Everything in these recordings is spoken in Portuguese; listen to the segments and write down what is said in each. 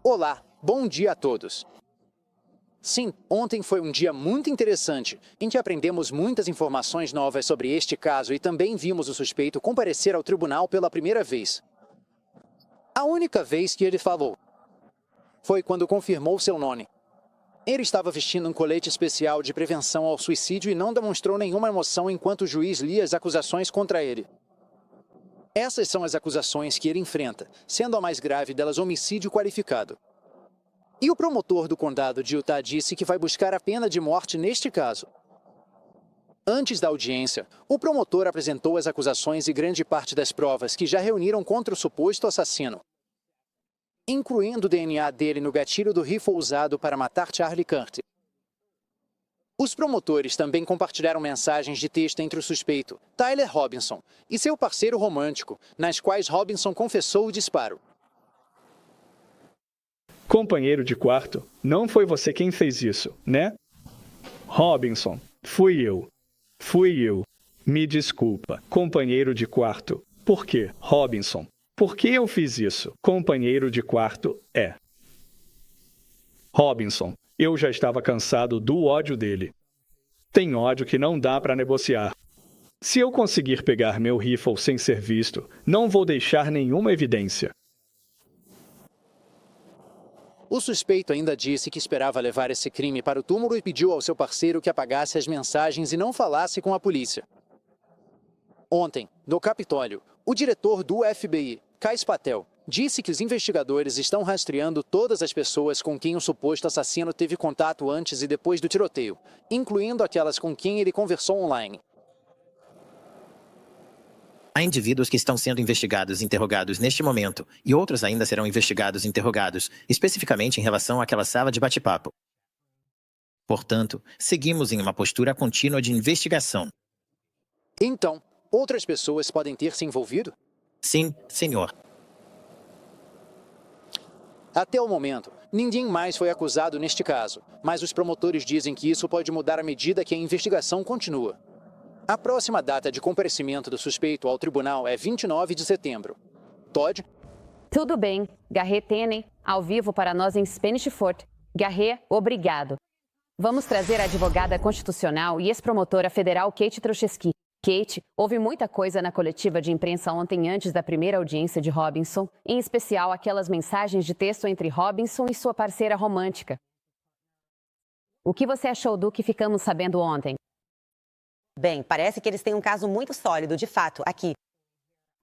Olá, bom dia a todos. Sim, ontem foi um dia muito interessante, em que aprendemos muitas informações novas sobre este caso e também vimos o suspeito comparecer ao tribunal pela primeira vez. A única vez que ele falou foi quando confirmou seu nome. Ele estava vestindo um colete especial de prevenção ao suicídio e não demonstrou nenhuma emoção enquanto o juiz lia as acusações contra ele. Essas são as acusações que ele enfrenta, sendo a mais grave delas homicídio qualificado. E o promotor do condado de Utah disse que vai buscar a pena de morte neste caso. Antes da audiência, o promotor apresentou as acusações e grande parte das provas que já reuniram contra o suposto assassino, incluindo o DNA dele no gatilho do rifle usado para matar Charlie Kirk. Os promotores também compartilharam mensagens de texto entre o suspeito, Tyler Robinson, e seu parceiro romântico, nas quais Robinson confessou o disparo. Companheiro de quarto, não foi você quem fez isso, né? Robinson, fui eu. Me desculpa, companheiro de quarto. Por quê, Robinson? Por que eu fiz isso? Companheiro de quarto é. Robinson, eu já estava cansado do ódio dele. Tem ódio que não dá para negociar. Se eu conseguir pegar meu rifle sem ser visto, não vou deixar nenhuma evidência. O suspeito ainda disse que esperava levar esse crime para o túmulo e pediu ao seu parceiro que apagasse as mensagens e não falasse com a polícia. Ontem, no Capitólio, o diretor do FBI, Kais Patel, disse que os investigadores estão rastreando todas as pessoas com quem o suposto assassino teve contato antes e depois do tiroteio, incluindo aquelas com quem ele conversou online. Há indivíduos que estão sendo investigados e interrogados neste momento, e outros ainda serão investigados e interrogados, especificamente em relação àquela sala de bate-papo. Portanto, seguimos em uma postura contínua de investigação. Então, outras pessoas podem ter se envolvido? Sim, senhor. Até o momento, ninguém mais foi acusado neste caso, mas os promotores dizem que isso pode mudar à medida que a investigação continua. A próxima data de comparecimento do suspeito ao tribunal é 29 de setembro. Todd? Tudo bem. Garret Tenney, ao vivo para nós em Spanish Fort. Garret, obrigado. Vamos trazer a advogada constitucional e ex-promotora federal Kate Trocheski. Kate, houve muita coisa na coletiva de imprensa ontem antes da primeira audiência de Robinson, em especial aquelas mensagens de texto entre Robinson e sua parceira romântica. O que você achou do que ficamos sabendo ontem? Bem, parece que eles têm um caso muito sólido, de fato, aqui.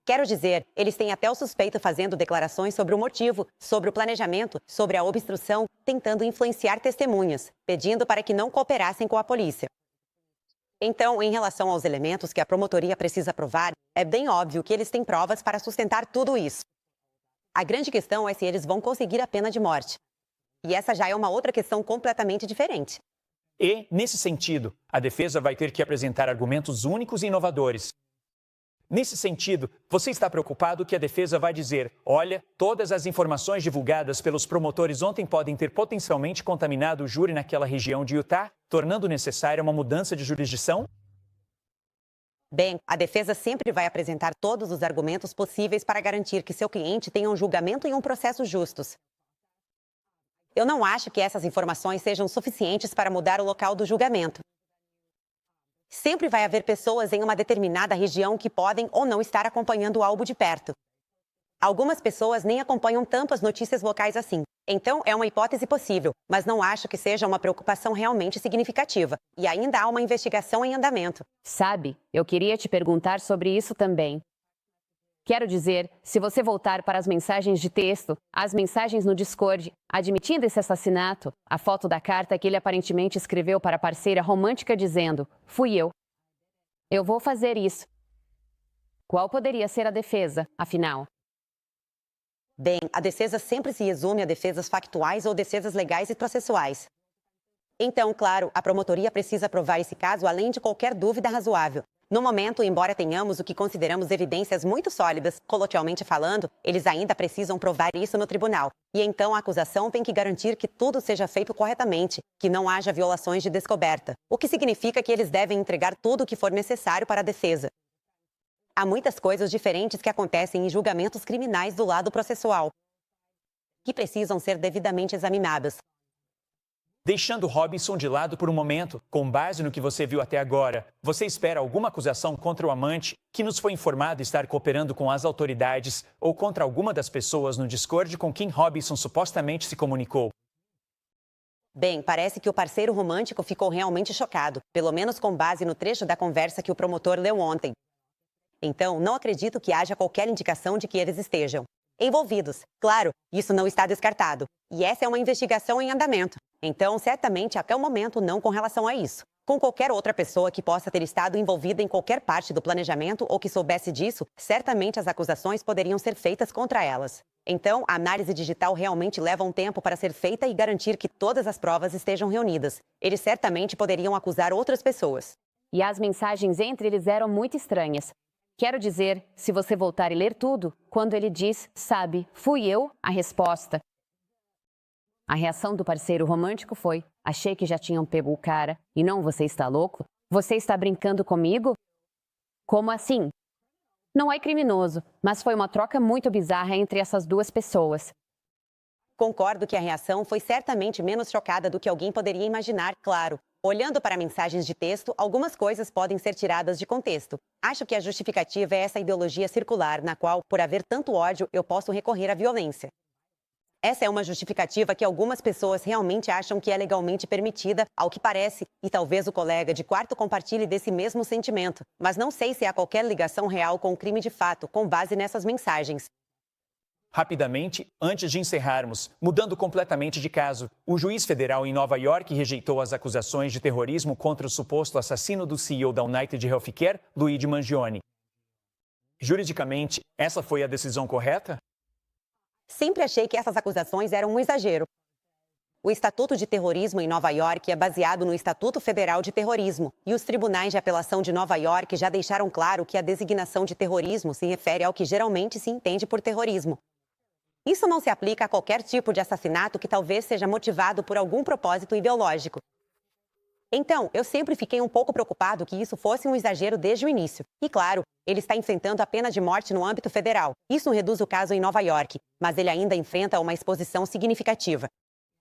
Quero dizer, eles têm até o suspeito fazendo declarações sobre o motivo, sobre o planejamento, sobre a obstrução, tentando influenciar testemunhas, pedindo para que não cooperassem com a polícia. Então, em relação aos elementos que a promotoria precisa provar, é bem óbvio que eles têm provas para sustentar tudo isso. A grande questão é se eles vão conseguir a pena de morte. E essa já é uma outra questão completamente diferente. E, nesse sentido, a defesa vai ter que apresentar argumentos únicos e inovadores. Nesse sentido, você está preocupado que a defesa vai dizer: olha, todas as informações divulgadas pelos promotores ontem podem ter potencialmente contaminado o júri naquela região de Utah, tornando necessária uma mudança de jurisdição? Bem, a defesa sempre vai apresentar todos os argumentos possíveis para garantir que seu cliente tenha um julgamento e um processo justos. Eu não acho que essas informações sejam suficientes para mudar o local do julgamento. Sempre vai haver pessoas em uma determinada região que podem ou não estar acompanhando o alvo de perto. Algumas pessoas nem acompanham tanto as notícias locais assim. Então, é uma hipótese possível, mas não acho que seja uma preocupação realmente significativa. E ainda há uma investigação em andamento. Sabe, eu queria te perguntar sobre isso também. Quero dizer, se você voltar para as mensagens de texto, as mensagens no Discord, admitindo esse assassinato, a foto da carta que ele aparentemente escreveu para a parceira romântica dizendo: fui eu. Eu vou fazer isso. Qual poderia ser a defesa, afinal? Bem, a defesa sempre se resume a defesas factuais ou defesas legais e processuais. Então, claro, a promotoria precisa provar esse caso além de qualquer dúvida razoável. No momento, embora tenhamos o que consideramos evidências muito sólidas, coloquialmente falando, eles ainda precisam provar isso no tribunal. E então a acusação tem que garantir que tudo seja feito corretamente, que não haja violações de descoberta, o que significa que eles devem entregar tudo o que for necessário para a defesa. Há muitas coisas diferentes que acontecem em julgamentos criminais do lado processual. que precisam ser devidamente examinadas. Deixando Robinson de lado por um momento, com base no que você viu até agora, você espera alguma acusação contra o amante que nos foi informado estar cooperando com as autoridades ou contra alguma das pessoas no Discord com quem Robinson supostamente se comunicou? Bem, parece que o parceiro romântico ficou realmente chocado, pelo menos com base no trecho da conversa que o promotor leu ontem. Então, não acredito que haja qualquer indicação de que eles estejam envolvidos. Claro, isso não está descartado. E essa é uma investigação em andamento. Então, certamente, até o momento, não com relação a isso. Com qualquer outra pessoa que possa ter estado envolvida em qualquer parte do planejamento ou que soubesse disso, certamente as acusações poderiam ser feitas contra elas. Então, a análise digital realmente leva um tempo para ser feita e garantir que todas as provas estejam reunidas. Eles certamente poderiam acusar outras pessoas. E as mensagens entre eles eram muito estranhas. Quero dizer, se você voltar e ler tudo, quando ele diz, sabe, fui eu, a resposta. A reação do parceiro romântico foi, achei que já tinham pego o cara, e não, você está louco? Você está brincando comigo? Como assim? Não é criminoso, mas foi uma troca muito bizarra entre essas duas pessoas. Concordo que a reação foi certamente menos chocada do que alguém poderia imaginar, claro. Olhando para mensagens de texto, algumas coisas podem ser tiradas de contexto. Acho que a justificativa é essa ideologia circular, na qual, por haver tanto ódio, eu posso recorrer à violência. Essa é uma justificativa que algumas pessoas realmente acham que é legalmente permitida, ao que parece, e talvez o colega de quarto compartilhe desse mesmo sentimento. Mas não sei se há qualquer ligação real com o crime de fato, com base nessas mensagens. Rapidamente, antes de encerrarmos, mudando completamente de caso, o juiz federal em Nova York rejeitou as acusações de terrorismo contra o suposto assassino do CEO da United Healthcare, Luigi Mangione. Juridicamente, essa foi a decisão correta? Sempre achei que essas acusações eram um exagero. O Estatuto de Terrorismo em Nova York é baseado no Estatuto Federal de Terrorismo, e os tribunais de apelação de Nova York já deixaram claro que a designação de terrorismo se refere ao que geralmente se entende por terrorismo. Isso não se aplica a qualquer tipo de assassinato que talvez seja motivado por algum propósito ideológico. Então, eu sempre fiquei um pouco preocupado que isso fosse um exagero desde o início. E claro, ele está enfrentando a pena de morte no âmbito federal. Isso reduz o caso em Nova York, mas ele ainda enfrenta uma exposição significativa.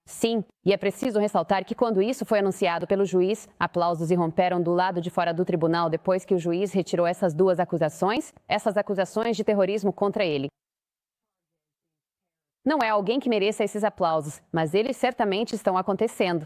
Sim, e é preciso ressaltar que quando isso foi anunciado pelo juiz, aplausos irromperam do lado de fora do tribunal depois que o juiz retirou essas duas acusações, essas acusações de terrorismo contra ele. Não é alguém que mereça esses aplausos, mas eles certamente estão acontecendo.